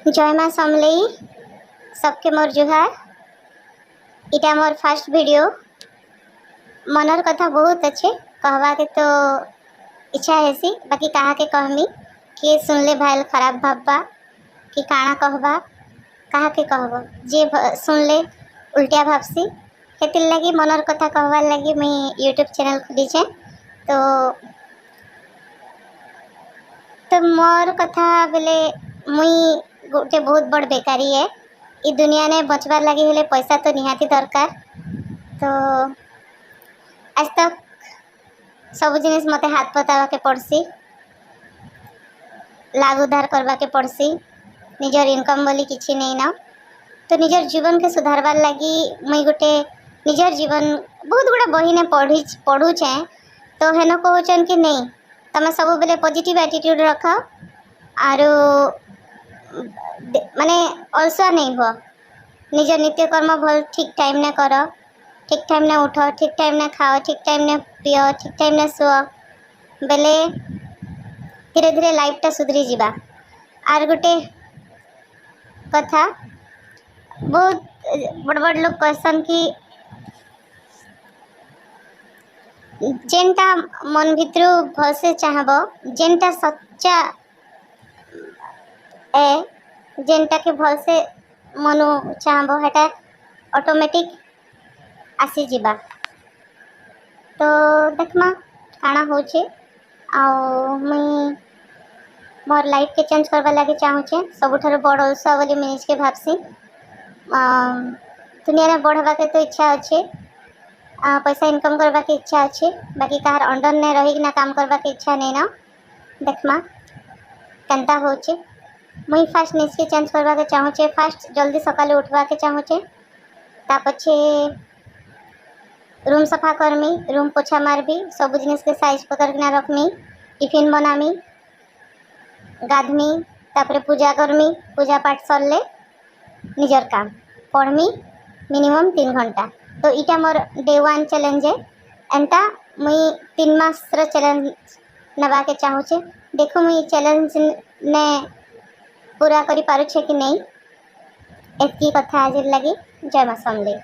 जय माँ समलेई सबके मोर जुहार। इटा मोर फर्स्ट वीडियो। मनर कथा बहुत अच्छे कहवा के तो इच्छा हैसी, बाकी कहा के कहमी किए सुनले भाईल खराब भाबा कि काना कहबा कहा के कहब जे सुनले उल्टिया भाबसी। हेतिर लगी मनर कथा कहवार लगी मुई यूट्यूब चैनल खुली छे। तो मोर कथा बेले मुई गोटे बहुत बड़ बेकारी है। इ दुनिया ने बचवार लगी हेले पैसा तो निहाती दरकार। तो आज तक सब जिनिस मते हाथ पतावा के पड़सी, लाग उधार करवा के पड़सी। निजर इनकम बोली किछि नहीं ना। तो निजर जीवन के सुधारवार लगी मुई गोटे निजर जीवन बहुत गुड़ा बही ने पढ़ुचे। तो हेन कहूचन कि नहीं तमे सब बेले पॉजिटिव एटीट्यूड रख आरो माने अलसा नहीं हुआ। निज नित्य कर्म भल ठीक टाइम ने कर, ठीक टाइम ने उठ, ठीक टाइम ने खाओ, ठीक टाइम ने पियो, ठीक टाइम ने सुओ बेले धीरे धीरे लाइफटा सुधरी जीवा। आर गोटे कथा बहुत बड़ बड़ लोग कहसन कि जेनटा मन भितरू भलसे चाहब, जेनटा सच्चा ए जेनटा के भलसे मनु चाहब हेटा ऑटोमेटिक आसी जीवा। तो देखमा काना होचे आउ मुई मोर लाइफ के चेंज करवा लगे चाहूचे। सबुठार बड़ अलसा बोली मुई के भाबसी। दुनिया में बढ़वा के तो इच्छा अच्छे, पैसा इनकम करवा के इच्छा अच्छे, बाकी कहार अंडर ने रही ना काम करवा के इच्छा नहीं ना। देखमा केनता होचे। मुई फास्ट निज के चेंज करवा के चाहूचे। फास्ट जल्दी सकाले उठवा के चाहूचे, ता पछे रूम सफा करमी, रूम पोछा मारबी, सब जिनिस के साइज पकड़ के रखमी, टिफिन बनामी, गाधमी, तापरे पूजा करमी। पूजा पाठ सरले निजर काम पढ़मी मिनिमम 3 घंटा। तो इटा मोर डे 1 चैलेंज है। एंता मुई 3 मास चैलेंज नवा के चाहूचे। देखो मुई चैलेंज ने पूरा करी पारुछे कि नहीं। एतकी कथा आज लगी। जय माँ समलेई।